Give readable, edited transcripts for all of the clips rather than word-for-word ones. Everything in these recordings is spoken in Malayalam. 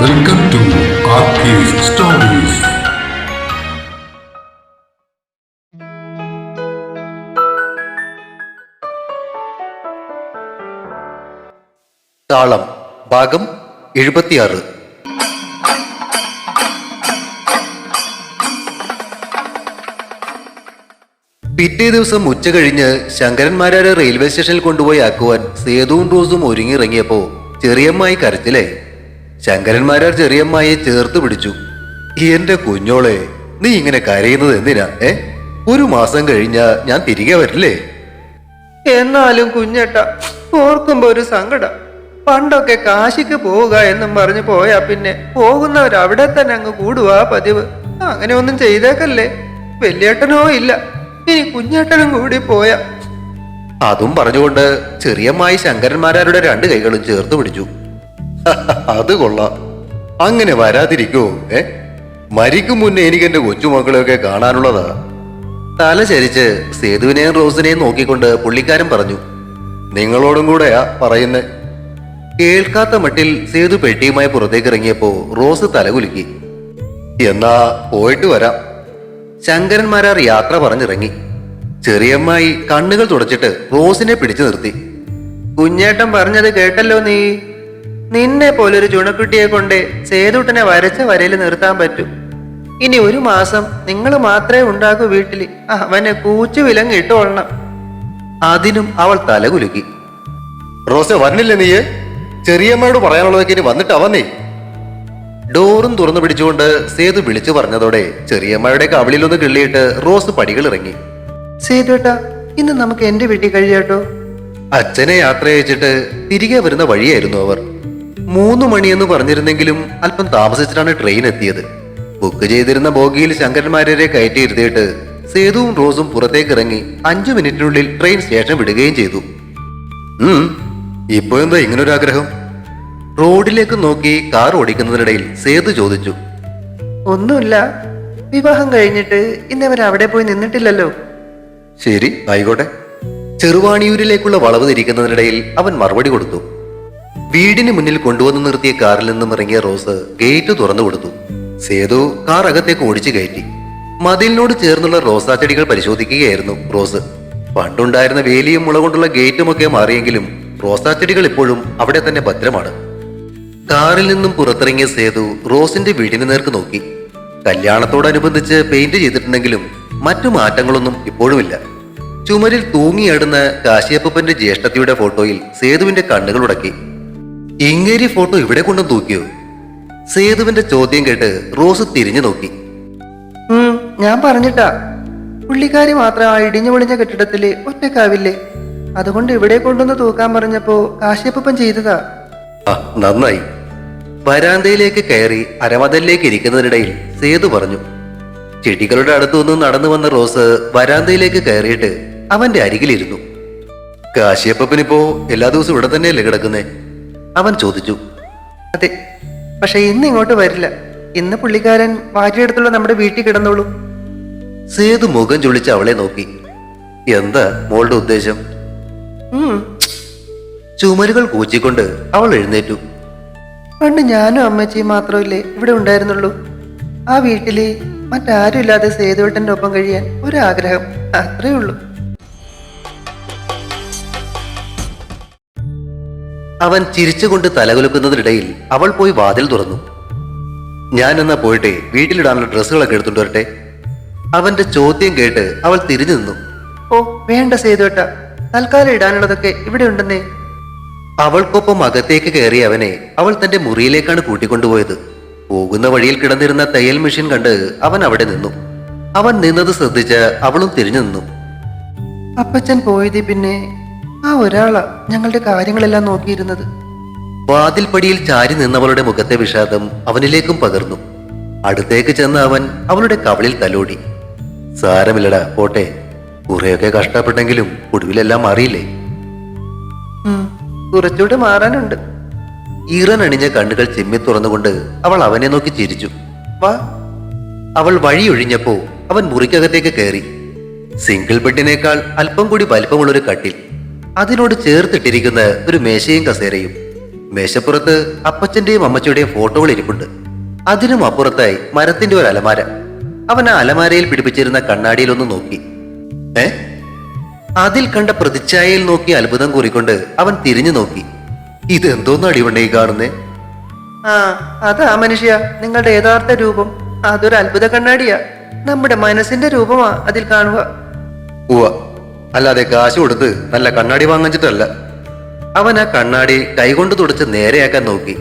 Welcome to Arcade Stories. താളം ഭാഗം 76. പിറ്റേ ദിവസം ഉച്ച കഴിഞ്ഞ് ശങ്കരന്മാരാരെ റെയിൽവേ സ്റ്റേഷനിൽ കൊണ്ടുപോയി ആക്കുവാൻ സേതുവും റോസും ഒരുങ്ങിയിറങ്ങിയപ്പോ ചെറിയമ്മായി കരച്ചിലായി. ശങ്കരന്മാരാർ ചെറിയമ്മായെ ചേർത്ത് പിടിച്ചു. എന്റെ കുഞ്ഞോളെ, നീ ഇങ്ങനെ കരയുന്നത് എന്തിനാ? ഒരു മാസം കഴിഞ്ഞാ ഞാൻ തിരികെ വരില്ലേ? എന്നാലും കുഞ്ഞേട്ട, ഓർക്കുമ്പോ ഒരു സങ്കടം. പണ്ടൊക്കെ കാശിക്ക് പോവുക എന്നും പറഞ്ഞു പോയാ പിന്നെ പോകുന്നവർ അവിടെ തന്നെ അങ്ങ് കൂടുവാ പതിവ്. അങ്ങനെ ഒന്നും ചെയ്തേക്കല്ലേ. വലിയേട്ടനോ ഇല്ല, ഇനി കുഞ്ഞേട്ടനും കൂടി പോയാ. അതും പറഞ്ഞുകൊണ്ട് ചെറിയമ്മായി ശങ്കരന്മാരാരുടെ രണ്ട് കൈകളും ചേർത്ത് പിടിച്ചു. അത് കൊള്ളാം. അങ്ങനെ വരാതിരിക്കോ? മരിക്കും മുന്നേ എനിക്ക് എന്റെ കൊച്ചുമക്കളെയൊക്കെ കാണാനുള്ളതാ. തല ചരിച്ച് സേതുവിനെയും റോസിനെയും നോക്കിക്കൊണ്ട് പുള്ളിക്കാരൻ പറഞ്ഞു. നിങ്ങളോടും കൂടെയാ പറയുന്നേ. കേൾക്കാത്ത മട്ടിൽ സേതു പെട്ടിയുമായി പുറത്തേക്ക് ഇറങ്ങിയപ്പോ റോസ് തലകുലുക്കി. എന്നാ പോയിട്ട് വരാം. ശങ്കരന്മാരാർ യാത്ര പറഞ്ഞിറങ്ങി. ചെറിയമ്മായി കണ്ണുകൾ തുടച്ചിട്ട് റോസിനെ പിടിച്ചു നിർത്തി. കുഞ്ഞേട്ടൻ പറഞ്ഞത് കേട്ടല്ലോ നീ. നിന്നെ പോലൊരു ചുണക്കുട്ടിയെ കൊണ്ട് സേതുട്ടനെ വരച്ച വരയിൽ നിർത്താൻ പറ്റും. ഇനി ഒരു മാസം നിങ്ങൾ മാത്രമേ ഉണ്ടാക്കൂ വീട്ടിൽ. അവനെ കൂച്ചു വിലങ്ങ് ഇട്ടോളണം. അതിനും അവൾ തലകുലുക്കി. റോസെ, വന്നില്ലേ നീ? ചെറിയമ്മയോട് പറയാനുള്ളതൊക്കെ ഇനി വന്നിട്ട് അവന്നേ. ഡോറും തുറന്നു പിടിച്ചുകൊണ്ട് സേതു വിളിച്ചു പറഞ്ഞതോടെ ചെറിയമ്മയുടെ കവിളിലൊന്ന് കിള്ളിയിട്ട് റോസ് പടികൾ ഇറങ്ങി. സേതുട്ടാ, ഇന്ന് നമുക്ക് എന്റെ വീട്ടിൽ കഴിയാട്ടോ. അച്ഛനെ യാത്ര അയച്ചിട്ട് തിരികെ വരുന്ന വഴിയായിരുന്നു അവർ. 3 മണിയെന്ന് പറഞ്ഞിരുന്നെങ്കിലും അല്പം താമസിച്ചിട്ടാണ് ട്രെയിൻ എത്തിയത്. ബുക്ക് ചെയ്തിരുന്ന ബോഗിയിൽ ശങ്കരന്മാരെ കയറ്റിയിരുത്തിയിട്ട് സേതുവും റോസും പുറത്തേക്ക് ഇറങ്ങി 5 മിനിറ്റിനുള്ളിൽ ട്രെയിൻ സ്റ്റേഷൻ വിടുകയും ചെയ്തു. ഇപ്പൊ എന്താ ഇങ്ങനൊരു ആഗ്രഹം? റോഡിലേക്ക് നോക്കി കാർ ഓടിക്കുന്നതിനിടയിൽ സേതു ചോദിച്ചു. ഒന്നുമില്ല, വിവാഹം കഴിഞ്ഞിട്ട് ഇന്നവർ അവിടെ പോയി നിന്നിട്ടില്ലല്ലോ. ശരി, ആയിക്കോട്ടെ. ചെറുവാണിയൂരിലേക്കുള്ള വളവ് തിരിക്കുന്നതിനിടയിൽ അവൻ മറുപടി കൊടുത്തു. വീടിന് മുന്നിൽ കൊണ്ടുവന്ന് നിർത്തിയ കാറിൽ നിന്നും ഇറങ്ങിയ റോസ് ഗേറ്റ് തുറന്നു കൊടുത്തു. സേതു കാർ അകത്തേക്ക് ഓടിച്ചു കയറ്റി. മതിലിനോട് ചേർന്നുള്ള റോസാ ചെടികൾ പരിശോധിക്കുകയായിരുന്നു റോസ്. പണ്ടുണ്ടായിരുന്ന വേലിയും മുള കൊണ്ടുള്ള ഗേറ്റുമൊക്കെ മാറിയെങ്കിലും റോസാ ചെടികൾ ഇപ്പോഴും അവിടെ തന്നെ ഭദ്രമാണ്. കാറിൽ നിന്നും പുറത്തിറങ്ങിയ സേതു റോസിന്റെ വീടിന് നേർക്ക് നോക്കി. കല്യാണത്തോടനുബന്ധിച്ച് പെയിന്റ് ചെയ്തിട്ടുണ്ടെങ്കിലും മറ്റു മാറ്റങ്ങളൊന്നും ഇപ്പോഴുമില്ല. ചുമരിൽ തൂങ്ങിയാടുന്ന കാശിയപ്പന്റെ ജ്യേഷ്ഠത്തിയുടെ ഫോട്ടോയിൽ സേതുവിന്റെ കണ്ണുകൾ ഉടക്കി. ഇങ്ങേരി ഫോട്ടോ ഇവിടെ കൊണ്ടും തൂക്കിയോ? സേതുവിന്റെ ചോദ്യം കേട്ട് റോസ് തിരിഞ്ഞു നോക്കി. ഞാൻ പറഞ്ഞിട്ടാ, പുള്ളിക്കാരി മാത്രം ആ ഇടിഞ്ഞു പൊളിഞ്ഞ കെട്ടിടത്തില് ഒറ്റക്കാവില്ലേ. അതുകൊണ്ട് ഇവിടെ കൊണ്ടുവന്ന് തൂക്കാൻ പറഞ്ഞപ്പോ കാശിയപ്പൻ ചെയ്തതാ. നന്നായി. വരാന്തയിലേക്ക് കയറി അരമതലിലേക്ക് ഇരിക്കുന്നതിനിടയിൽ സേതു പറഞ്ഞു. ചെടികളുടെ അടുത്തുനിന്ന് നടന്നു വന്ന റോസ് വരാന്തയിലേക്ക് കയറിയിട്ട് അവന്റെ അരികിലിരുന്നു. കാശിയപ്പനിപ്പോ എല്ലാ ദിവസവും ഇവിടെ തന്നെയല്ലേ കിടക്കുന്നേ? അവൻ ചോദിച്ചു. അതെ, പക്ഷെ ഇന്ന് ഇങ്ങോട്ട് വരില്ല. ഇന്ന് പുള്ളിക്കാരൻ വാറ്റിയെടുത്തുള്ള നമ്മുടെ വീട്ടിൽ കിടന്നോളൂ. സേതു മുഖം ചൊളിച്ച് അവളെ നോക്കി. എന്താ മോളുടെ ഉദ്ദേശം? ചുമരുകൾ കൂച്ചിക്കൊണ്ട് അവൾ എഴുന്നേറ്റു. പണ്ട് ഞാനും അമ്മച്ചിയും മാത്രമല്ലേ ഇവിടെ ഉണ്ടായിരുന്നുള്ളൂ. ആ വീട്ടില് മറ്റാരും ഇല്ലാതെ സേതുവേട്ടന്റെ ഒപ്പം കഴിയാൻ ഒരാഗ്രഹം, അത്രേ ഉള്ളൂ. അവൻ ചിരിച്ചുകൊണ്ട് തലകുലുക്കുന്നതിനിടയിൽ അവൾ പോയി വാതിൽ തുറന്നു. ഞാൻ എന്നാ പോയിട്ടെ വീട്ടിലിടാനുള്ള ഡ്രസ്സുകളൊക്കെ എടുത്തുകൊണ്ട് വരട്ടെ. അവന്റെ ചോദ്യം കേട്ട് അവൾ തിരിഞ്ഞു നിന്നു. ഓ വേണ്ട സേതുവേട്ട, തൽക്കാലം ഇടാനുള്ളതൊക്കെ ഇവിടെ ഉണ്ടെന്നേ. അവൾക്കൊപ്പം അകത്തേക്ക് കയറിയ അവനെ അവൾ തന്റെ മുറിയിലേക്കാണ് കൂട്ടിക്കൊണ്ടുപോയത്. പോകുന്ന വഴിയിൽ കിടന്നിരുന്ന തയ്യൽ മെഷീൻ കണ്ട് അവൻ അവിടെ നിന്നു. അവൻ നിന്നത് ശ്രദ്ധിച്ച് അവളും തിരിഞ്ഞു നിന്നു. അപ്പച്ചൻ പോയതി പിന്നെ ആ ഒരാളാ ഞങ്ങളുടെ കാര്യങ്ങളെല്ലാം നോക്കിയിരുന്നത്. വാതിൽപ്പടിയിൽ ചാരി നിന്നവളുടെ മുഖത്തെ വിഷാദം അവനിലേക്കും പകർന്നു. അടുത്തേക്ക് ചെന്ന് അവൻ അവളുടെ കവളിൽ തലോടി. സാരമില്ലടാ, പോട്ടെ. കുറെയൊക്കെ കഷ്ടപ്പെട്ടെങ്കിലും ഒടുവിലെല്ലാം മാറിയില്ലേ? കുറച്ചുകൂടെ മാറാനുണ്ട്. ഈറനണിഞ്ഞ കണ്ണുകൾ ചിമ്മി തുറന്നുകൊണ്ട് അവൾ അവനെ നോക്കി ചിരിച്ചു. വാ. അവൾ വഴിയൊഴിഞ്ഞപ്പോ അവൻ മുറിക്കകത്തേക്ക് കയറി. സിംഗിൾ ബെഡിനേക്കാൾ അല്പം കൂടി വലിപ്പമുള്ളൊരു കട്ടിൽ, അതിനോട് ചേർത്തിട്ടിരിക്കുന്ന ഒരു മേശയും കസേരയും. മേശപ്പുറത്ത് അപ്പച്ചന്റെയും അമ്മച്ചിയുടെയും ഫോട്ടോകൾ ഇരിപ്പുണ്ട്. അതിനും അപ്പുറത്തായി മരത്തിന്റെ ഒരു അലമാര. അവൻ ആ അലമാരയിൽ പിടിപ്പിച്ചിരുന്ന കണ്ണാടിയിലൊന്ന് നോക്കി. അതിൽ കണ്ട പ്രതിച്ഛായയിൽ നോക്കി അത്ഭുതം കൂറിക്കൊണ്ട് അവൻ തിരിഞ്ഞു നോക്കി. ഇതെന്തോന്നാടി ഇവണ്ണേ ഈ കാണുന്നേ? ആ അതാ മനുഷ്യ നിങ്ങളുടെ യഥാർത്ഥ രൂപം. അതൊരു അത്ഭുത കണ്ണാടിയാ. നമ്മുടെ മനസ്സിന്റെ രൂപമാ അതിൽ കാണുക. ഉവ്വ, അല്ലാതെ കാശ് കൊടുത്ത് നല്ല കണ്ണാടി വാങ്ങിച്ചിട്ടല്ല. അവൻ ആ കണ്ണാടി കൈകൊണ്ട് തുടച്ച് നേരെയാക്കാൻ നോക്കി.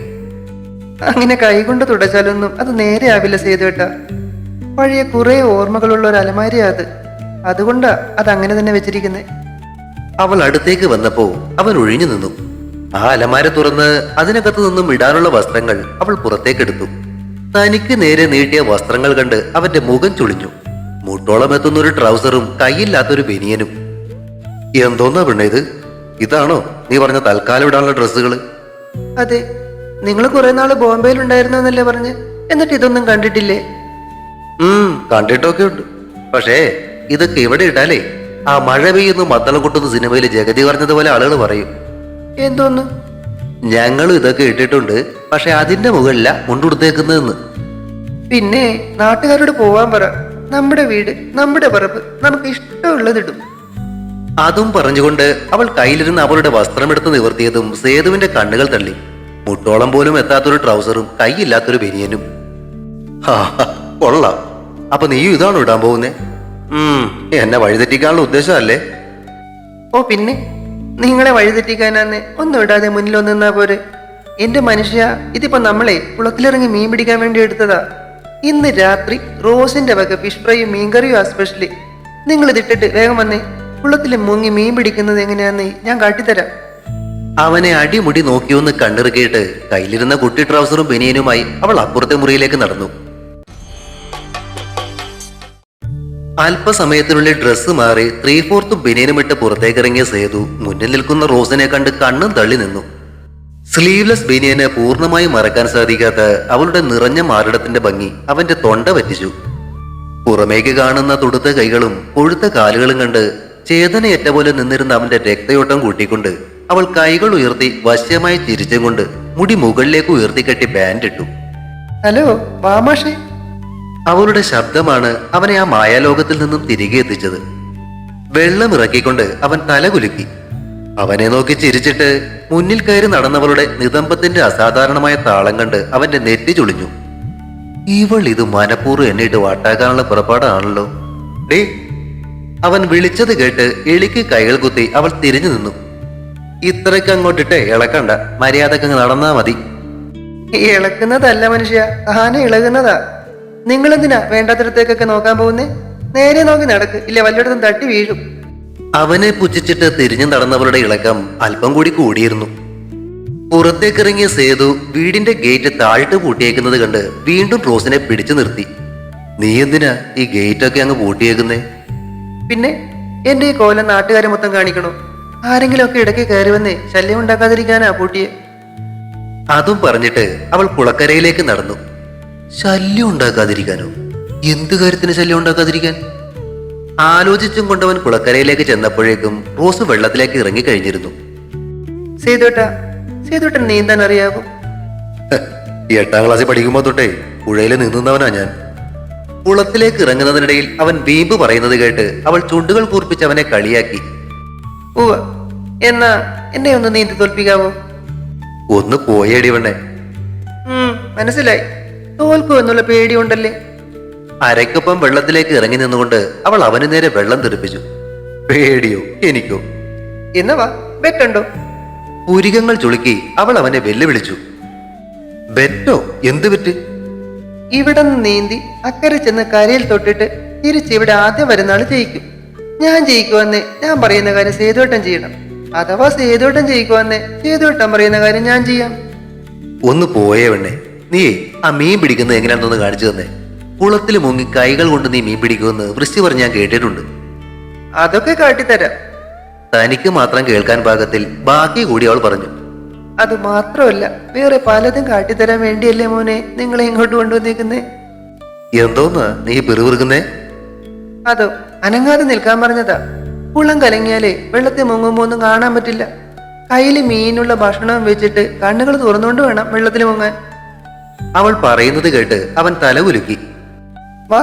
അങ്ങനെ കൈകൊണ്ട് തുടച്ചാലൊന്നും അത് നേരെയാവില്ല സേതുവേട്ട. പഴയ കുറെ ഓർമ്മകളുള്ള ഒരു അലമാരിയാ അത്. അതുകൊണ്ടാ അതങ്ങനെ തന്നെ വെച്ചിരിക്കുന്നേ. അവൾ അടുത്തേക്ക് വന്നപ്പോ അവൻ ഒഴിഞ്ഞു നിന്നു. ആ അലമാര തുറന്ന് അതിനകത്ത് നിന്നും ഇടാനുള്ള വസ്ത്രങ്ങൾ അവൾ പുറത്തേക്കെടുത്തു. തനിക്ക് നേരെ നീട്ടിയ വസ്ത്രങ്ങൾ കണ്ട് അവന്റെ മുഖം ചുളിഞ്ഞു. മുട്ടോളം എത്തുന്ന ഒരു ട്രൗസറും കൈയില്ലാത്തൊരു ബനിയനും. എന്തോന്നാ പെണ്ണേ ഇത്? ഇതാണോ നീ പറഞ്ഞ തൽക്കാലം ഇടാനുള്ള ഡ്രസ്സുകള്? അതെ, നിങ്ങൾ കുറെ നാള് ബോംബെയിൽ ഉണ്ടായിരുന്നല്ലേ പറഞ്ഞ്. എന്നിട്ട് ഇതൊന്നും കണ്ടിട്ടില്ലേ? കണ്ടിട്ടൊക്കെ ഉണ്ട്. പക്ഷേ ഇതൊക്കെ ഇവിടെ ഇട്ടാലേ ആ മഴ പെയ്യുന്നു മദ്ദളം കൊട്ടുന്ന സിനിമയിൽ ജഗതി പറഞ്ഞതുപോലെ ആളുകൾ പറയും. എന്തോന്ന്? ഞങ്ങളും ഇതൊക്കെ ഇട്ടിട്ടുണ്ട്, പക്ഷെ അതിന്റെ മുകളില മുണ്ടുടുത്തേക്കുന്നതെന്ന്. പിന്നെ നാട്ടുകാരോട് പോവാൻ പറ. നമ്മുടെ വീട്, നമ്മുടെ പറമ്പ്, നമുക്ക് ഇഷ്ടമുള്ളതിടും. അതും പറഞ്ഞുകൊണ്ട് അവൾ കയ്യിലിരുന്ന് അവളുടെ വസ്ത്രമെടുത്ത് നിവർത്തിയതും സേതുവിന്റെ കണ്ണുകൾ തള്ളി. മുട്ടോളം പോലും എത്താത്തൊരു ട്രൗസറും കൈയില്ലാത്തൊരു ബനിയനും. കൊള്ളാം. അപ്പൊ നീയും ഇതാണോ ഇടാൻ പോകുന്നേ? എന്നെ വഴിതെറ്റിക്കാനുള്ള ഉദ്ദേശമല്ലേ? ഓ പിന്നെ, നിങ്ങളെ വഴിതെറ്റിക്കാനാന്ന് ഒന്നും ഇടാതെ മുന്നിലൊന്നു നിന്നാ പോരെ. എന്റെ മനുഷ്യ, ഇതിപ്പോ നമ്മളെ കുളത്തിലിറങ്ങി മീൻ പിടിക്കാൻ വേണ്ടി എടുത്തതാ. ഇന്ന് രാത്രി റോസിന്റെ വക ഫിഷ് ഫ്രൈയും മീൻകറിയും ആ സ്പെഷ്യലി. നിങ്ങൾ ഇതിട്ടിട്ട് വേഗം വന്നേ. കുളത്തിൽ മുങ്ങി മീൻ പിടിക്കുന്നത് എങ്ങനെയാന്ന് ഞാൻ കാട്ടിത്തരാം. അവനെ അടിമുടി നോക്കിയൊന്ന് കണ്ണിറുക്കിയിട്ട് കയ്യിലിരുന്ന കുട്ടി ട്രൗസറും ബനിയനുമായി അവൾ അപ്പുറത്തെ മുറിയിലേക്ക് നടന്നു. അല്പസമയത്തിനുള്ളിൽ ഡ്രസ്സ് മാറി 3/4 ബനിയനുമിട്ട് പുറത്തേക്കിറങ്ങിയ സേതു മുന്നിൽ നിൽക്കുന്ന റോസിനെ കണ്ട് കണ്ണും തള്ളി നിന്നു. സ്ലീവ്ലെസ് ബനിയന് പൂർണ്ണമായി മറക്കാൻ സാധിക്കാത്ത അവളുടെ നിറഞ്ഞ മാറിടത്തിന്റെ ഭംഗി അവന്റെ തൊണ്ട പറ്റിച്ചു. പുറമേക്ക് കാണുന്ന തുടുത്ത കൈകളും കൊഴുത്ത കാലുകളും കണ്ട് ചേതനയേറ്റ പോലെ നിന്നിരുന്ന അവന്റെ രക്തയോട്ടം കൂട്ടിക്കൊണ്ട് അവൾ കൈകൾ ഉയർത്തി വശ്യമായി ചിരിച്ചും കൊണ്ട് മുടി മുകളിലേക്ക് ഉയർത്തിക്കെട്ടി ബാൻഡ് ഇട്ടു. ഹലോ വാമാഷേ. അവളുടെ ശബ്ദമാണ് അവനെ ആ മായാലോകത്തിൽ നിന്നും തിരികെ എത്തിച്ചത്. വെള്ളം ഇറക്കിക്കൊണ്ട് അവൻ തല കുലുക്കി. അവനെ നോക്കി ചിരിച്ചിട്ട് മുന്നിൽ കയറി നടന്നവളുടെ നിതംബത്തിന്റെ അസാധാരണമായ താളം കണ്ട് അവന്റെ നെറ്റി ചുളിഞ്ഞു. ഇവൾ ഇത് മനഃപൂർവ്വം എന്നിട്ട് വാട്ടാക്കാനുള്ള പുറപ്പാടാണല്ലോ. ഡേ, അവൻ വിളിച്ചത് കേട്ട് എളിക്ക് കൈകൾ കുത്തി അവൾ തിരിഞ്ഞു നിന്നു. ഇത്രയ്ക്ക് അങ്ങോട്ടിട്ട് ഇളക്കണ്ട, മര്യാദക്കങ്ങ് നടന്നാ മതി. ഇളക്കുന്നതല്ല മനുഷ്യ, താനെ ഇളകുന്നതാ. നിങ്ങളെന്തിനാ വേണ്ടാത്തടത്തേക്കൊക്കെ നോക്കാൻ പോകുന്നേ? നേരെ നോക്കി നടക്ക്, ഇല്ല വല്ലയിടത്തും തട്ടി വീഴും. അവനെ പുച്ഛിച്ചിട്ട് തിരിഞ്ഞു നടന്നവരുടെ ഇളക്കം അല്പം കൂടി കൂടിയിരുന്നു. പുറത്തേക്കിറങ്ങിയ സേതു വീടിന്റെ ഗേറ്റ് താഴിട്ട് പൂട്ടിയേക്കുന്നത് കണ്ട് വീണ്ടും റോസിനെ പിടിച്ചു നിർത്തി. നീ എന്തിനാ ഈ ഗേറ്റൊക്കെ അങ്ങ് പൂട്ടിയേക്കുന്നേ? പിന്നെ എന്റെ ഈ കോലം നാട്ടുകാരെ മൊത്തം കാണിക്കണോ? ആരെങ്കിലും ഒക്കെ ഇടയ്ക്ക് കയറി വന്നേ ശല്യം ഉണ്ടാക്കാതിരിക്കാനാ പൂട്ടിയെ. അതും പറഞ്ഞിട്ട് അവൾ കുളക്കരയിലേക്ക് നടന്നു. ശല്യം ഉണ്ടാക്കാതിരിക്കാനോ? എന്ത് കാര്യത്തിന് ശല്യം ഉണ്ടാക്കാതിരിക്കാൻ? ആലോചിച്ചും കൊണ്ടവൻ കുളക്കരയിലേക്ക് ചെന്നപ്പോഴേക്കും റോസ് വെള്ളത്തിലേക്ക് ഇറങ്ങിക്കഴിഞ്ഞിരുന്നു. സേതുട്ടൻ നീന്താൻ അറിയാവോ? 8ാം ക്ലാസ്സിൽ പഠിക്കുമ്പോ തൊട്ടേ പുഴയിൽ നീന്തുന്നവനാ ഞാൻ. കുളത്തിലേക്ക് ഇറങ്ങുന്നതിനിടയിൽ അവൻ വീമ്പ് പറയുന്നത് കേട്ട് അവൾ ചുണ്ടുകൾ കൂർപ്പിച്ച് അവനെ കളിയാക്കി. ഉവ്വ, എന്നാ എന്നെ ഒന്ന് നീന്തി തോൽപ്പിക്കാവോ? ഒന്ന് പോയേടി വേണ്ടേ? മനസ്സിലായി. തോൽക്കൂ എന്നുള്ള പേടിയുണ്ടല്ലേ? അരയ്ക്കൊപ്പം വെള്ളത്തിലേക്ക് ഇറങ്ങി നിന്നുകൊണ്ട് അവൾ അവന് നേരെ വെള്ളം തെറിപ്പിച്ചു. പേടിയോ? എനിക്കോ? എന്നാ വാ, ബെറ്റുണ്ടോ? പുരികങ്ങൾ ചുളുക്കി അവൾ അവനെ വെല്ലുവിളിച്ചു. ബെറ്റോ? എന്ത് ബെറ്റ്? ഇവിടെ നിന്ന് നീന്തി അക്കരെ ചെന്ന് കരയിൽ തൊട്ടിട്ട് തിരിച്ച് ഇവിടെ ആദ്യം വരുന്ന ആള് ജയിക്കും. ഞാൻ ജയിക്കുവന്നേ ഞാൻ പറയുന്ന കാര്യം സേതുവട്ടം ചെയ്യണം. അഥവാ സേതുവട്ടം ജയിക്കുവന്നേ സേതുവട്ടം പറയുന്ന കാര്യം ഞാൻ ചെയ്യാം. ഒന്ന് പോയേ വേണ്ടേ? നീ ആ മീൻ പിടിക്കുന്നത് എങ്ങനെയാണെന്നൊന്ന് കാണിച്ചു തന്നെ. കുളത്തിൽ മുങ്ങി കൈകൾ കൊണ്ട് നീ മീൻ പിടിക്കുമെന്ന് വൃഷ്ടി പറഞ്ഞ് ഞാൻ കേട്ടിട്ടുണ്ട്. അതൊക്കെ കാട്ടിത്തരാം. തനിക്ക് മാത്രം കേൾക്കാൻ പാകത്തിൽ ബാക്കി കൂടി അവൾ പറഞ്ഞു. അത് മാത്രമല്ല, വേറെ പലതും കാട്ടിത്തരാൻ വേണ്ടിയല്ലേ മോനെ നിങ്ങളെ ഇങ്ങോട്ട് കൊണ്ടുവന്നേക്കുന്നേ. എന്തോന്നാ നീ പിറുപിറുക്കുന്നേ? അതോ അനങ്ങാതെ നിൽക്കാൻ പറഞ്ഞതാ. കുളം കലങ്ങിയാലേ വെള്ളത്തിൽ മുങ്ങുമ്പോ ഒന്നും കാണാൻ പറ്റില്ല. കയ്യിൽ മീനുള്ള ഭക്ഷണം വെച്ചിട്ട് കണ്ണുകൾ തുറന്നുകൊണ്ട് വേണം വെള്ളത്തിൽ മുങ്ങാൻ. അവൾ പറയുന്നത് കേട്ട് അവൻ തല കുലുക്കി. വാ,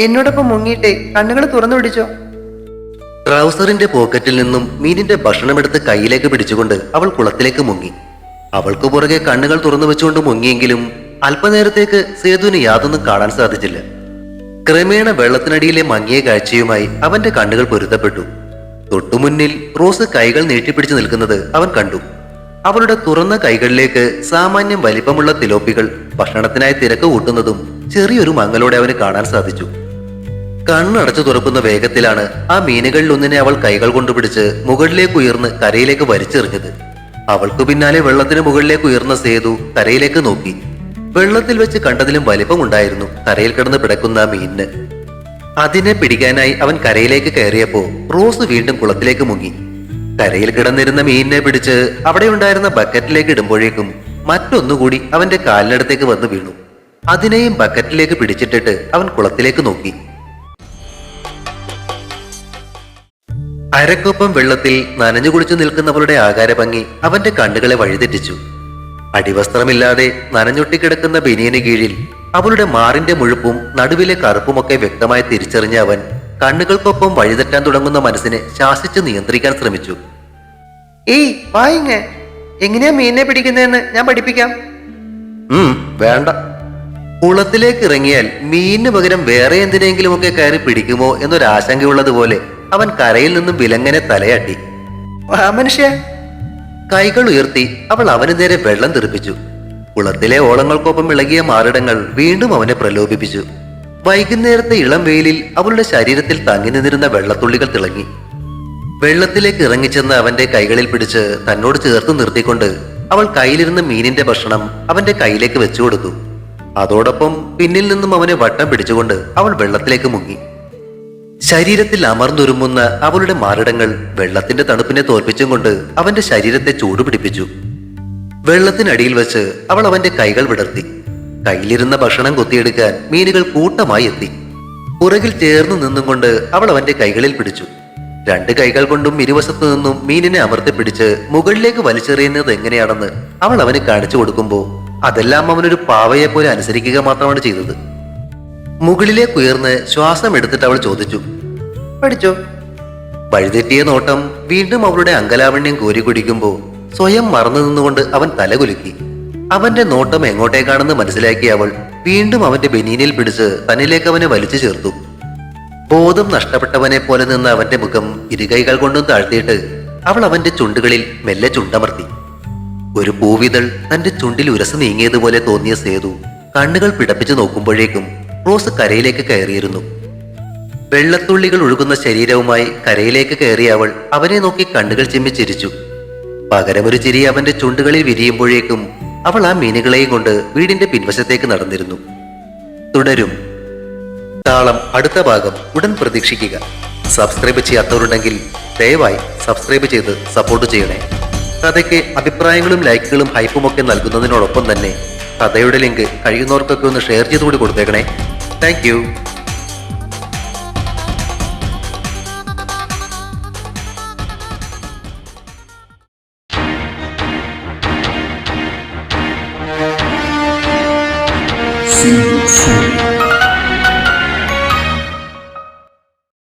എന്നോടൊപ്പം മുങ്ങിയിട്ടേ കണ്ണുകൾ തുറന്നു പിടിച്ചോ. ട്രൗസറിന്റെ പോക്കറ്റിൽ നിന്നും മീനിന്റെ ഭക്ഷണമെടുത്ത് കയ്യിലേക്ക് പിടിച്ചുകൊണ്ട് അവൾ കുളത്തിലേക്ക് മുങ്ങി. അവൾക്ക് പുറകെ കണ്ണുകൾ തുറന്നു വെച്ചുകൊണ്ട് മുങ്ങിയെങ്കിലും അല്പനേരത്തേക്ക് സേതുവിന് യാതൊന്നും കാണാൻ സാധിച്ചില്ല. ക്രമേണ വെള്ളത്തിനടിയിലെ മങ്ങിയ കാഴ്ചയുമായി അവന്റെ കണ്ണുകൾ പൊരുത്തപ്പെട്ടു. തൊട്ടുമുന്നിൽ റോസ് കൈകൾ നീട്ടിപ്പിടിച്ചു നിൽക്കുന്നത് അവൻ കണ്ടു. അവളുടെ തുറന്ന കൈകളിലേക്ക് സാമാന്യം വലിപ്പമുള്ള തിലോപ്പികൾ ഭക്ഷണത്തിനായി തിരക്ക് കൂട്ടുന്നതും ചെറിയൊരു മങ്ങലോടെ അവന് കാണാൻ സാധിച്ചു. കണ്ണടച്ചു തുറക്കുന്ന വേഗത്തിലാണ് ആ മീനുകളിൽ ഒന്നിനെ അവൾ കൈകൾ കൊണ്ടുപിടിച്ച് മുകളിലേക്ക് ഉയർന്ന് കരയിലേക്ക് വലിച്ചെറിഞ്ഞത്. അവൾക്ക് പിന്നാലെ വെള്ളത്തിന് മുകളിലേക്ക് ഉയർന്ന സേതു കരയിലേക്ക് നോക്കി. വെള്ളത്തിൽ വെച്ച് കണ്ടതിലും വലിപ്പമുണ്ടായിരുന്നു കരയിൽ കിടന്ന് പിടക്കുന്ന ആ മീനിന്. അതിനെ പിടിക്കാനായി അവൻ കരയിലേക്ക് കയറിയപ്പോ റോസ് വീണ്ടും കുളത്തിലേക്ക് മുങ്ങി. കരയിൽ കിടന്നിരുന്ന മീനിനെ പിടിച്ച് അവിടെ ഉണ്ടായിരുന്ന ബക്കറ്റിലേക്ക് ഇടുമ്പോഴേക്കും മറ്റൊന്നുകൂടി അവന്റെ കാലിനടുത്തേക്ക് വന്ന് വീണു. അതിനെയും ബക്കറ്റിലേക്ക് പിടിച്ചിട്ടിട്ട് അവൻ കുളത്തിലേക്ക് നോക്കി. അരക്കൊപ്പം വെള്ളത്തിൽ നനഞ്ഞു കുളിച്ചു നിൽക്കുന്നവളുടെ ആകാരഭംഗി അവന്റെ കണ്ണുകളെ വഴിതെറ്റിച്ചു. അടിവസ്ത്രമില്ലാതെ നനഞ്ഞൊട്ടിക്കിടക്കുന്ന ബനിയന് കീഴിൽ അവളുടെ മാറിന്റെ മുഴുപ്പും നടുവിലെ കറുപ്പുമൊക്കെ വ്യക്തമായി തിരിച്ചറിഞ്ഞ അവൻ കണ്ണുകൾക്കൊപ്പം വഴിതെറ്റാൻ തുടങ്ങുന്ന മനസ്സിനെ ശാസിച്ച് നിയന്ത്രിക്കാൻ ശ്രമിച്ചു. ഏയ് വായിങ്ങ, എങ്ങനെയാ മീനിനെ പിടിക്കുന്നതെന്ന് ഞാൻ പഠിപ്പിക്കാം. വേണ്ട. കുളത്തിലേക്ക് ഇറങ്ങിയാൽ മീനിന് പകരം വേറെ എന്തിനെങ്കിലുമൊക്കെ കയറി പിടിക്കുമോ എന്നൊരാശങ്കയുള്ളതുപോലെ അവൻ കരയിൽ നിന്നും വിലങ്ങനെ തലയാട്ടി. വാ മനുഷ്യ. കൈകൾ ഉയർത്തി അവൾ അവന് നേരെ വെള്ളം തെറിപ്പിച്ചു. കുളത്തിലെ ഓളങ്ങൾക്കൊപ്പം ഇളകിയ മാറിടങ്ങൾ വീണ്ടും അവനെ പ്രലോഭിപ്പിച്ചു. വൈകുന്നേരത്തെ ഇളം വെയിലിൽ അവളുടെ ശരീരത്തിൽ തങ്ങി നിന്നിരുന്ന വെള്ളത്തുള്ളികൾ തിളങ്ങി. വെള്ളത്തിലേക്ക് ഇറങ്ങിച്ചെന്ന് അവന്റെ കൈകളിൽ പിടിച്ച് തന്നോട് ചേർത്ത് നിർത്തിക്കൊണ്ട് അവൾ കയ്യിലിരുന്ന മീനിന്റെ ഭക്ഷണം അവന്റെ കയ്യിലേക്ക് വെച്ചു കൊടുത്തു. അതോടൊപ്പം പിന്നിൽ നിന്നും അവനെ വട്ടം പിടിച്ചുകൊണ്ട് അവൾ വെള്ളത്തിലേക്ക് മുങ്ങി. ശരീരത്തിൽ അമർന്നൊരുമുന്ന അവളുടെ മാറിടങ്ങൾ വെള്ളത്തിന്റെ തണുപ്പിനെ തോൽപ്പിച്ചും കൊണ്ട് അവന്റെ ശരീരത്തെ ചൂടുപിടിപ്പിച്ചു. വെള്ളത്തിനടിയിൽ വെച്ച് അവൾ അവന്റെ കൈകൾ വിടർത്തി. കയ്യിലിരുന്ന ഭക്ഷണം കൊത്തിയെടുക്കാൻ മീനുകൾ കൂട്ടമായി എത്തി. പുറകിൽ ചേർന്ന് നിന്നും കൊണ്ട് അവൾ അവന്റെ കൈകളിൽ പിടിച്ചു. രണ്ട് കൈകൾ കൊണ്ടും ഇരുവശത്തു നിന്നും മീനിനെ അമർത്തിപ്പിടിച്ച് മുകളിലേക്ക് വലിച്ചെറിയുന്നത് എങ്ങനെയാണെന്ന് അവൾ അവന് കാണിച്ചു കൊടുക്കുമ്പോൾ അതെല്ലാം അവനൊരു പാവയെ പോലെ അനുസരിക്കുക മാത്രമാണ് ചെയ്തത്. മുകളിലേക്ക് ഉയർന്ന് ശ്വാസം എടുത്തിട്ട് അവൾ ചോദിച്ചു, പഠിച്ചോ? വഴിതെറ്റിയ നോട്ടം വീണ്ടും അവളുടെ അങ്കലാവണ്യം കോരി കുടിക്കുമ്പോൾ സ്വയം മറന്നു നിന്നുകൊണ്ട് അവൻ തലകുലുക്കി. അവന്റെ നോട്ടം എങ്ങോട്ടേക്കാണെന്ന് മനസ്സിലാക്കിയ അവൾ വീണ്ടും അവന്റെ ബനീനിൽ പിടിച്ച് തന്നിലേക്ക് അവനെ വലിച്ചു ചേർത്തു. ബോധം നഷ്ടപ്പെട്ടവനെ പോലെ നിന്ന് അവന്റെ മുഖം ഇരുകൈകൾ കൊണ്ടും താഴ്ത്തിയിട്ട് അവൾ അവന്റെ ചുണ്ടുകളിൽ മെല്ലെ ചുണ്ടമർത്തി. ഒരു പൂവിതൾ തന്റെ ചുണ്ടിൽ ഉരസ് നീങ്ങിയതുപോലെ തോന്നിയ സേതു കണ്ണുകൾ പിടപ്പിച്ചു നോക്കുമ്പോഴേക്കും റോസ് കരയിലേക്ക് കയറിയിരുന്നു. വെള്ളത്തുള്ളികൾ ഒഴുകുന്ന ശരീരവുമായി കരയിലേക്ക് കയറിയ അവൾ അവനെ നോക്കി കണ്ണുകൾ ചിമ്മി ചിരിച്ചു. പകരമൊരു ചിരി അവന്റെ ചുണ്ടുകളിൽ വിരിയുമ്പോഴേക്കും അവൾ ആ മീനുകളെയും കൊണ്ട് വീടിന്റെ പിൻവശത്തേക്ക് നടന്നിരുന്നു. തുടരും. താളം അടുത്ത ഭാഗം ഉടൻ പ്രതീക്ഷിക്കുക. സബ്സ്ക്രൈബ് ചെയ്യാത്തവരുണ്ടെങ്കിൽ ദയവായി സബ്സ്ക്രൈബ് ചെയ്ത് സപ്പോർട്ട് ചെയ്യണേ. കഥയ്ക്ക് അഭിപ്രായങ്ങളും ലൈക്കുകളും ഹൈപ്പും ഒക്കെ നൽകുന്നതിനോടൊപ്പം തന്നെ കഥയുടെ ലിങ്ക് കഴിയുന്നവർക്കൊക്കെ ഒന്ന് ഷെയർ ചെയ്തുകൂടി കൊടുത്തേക്കണേ. Thank you. See you soon.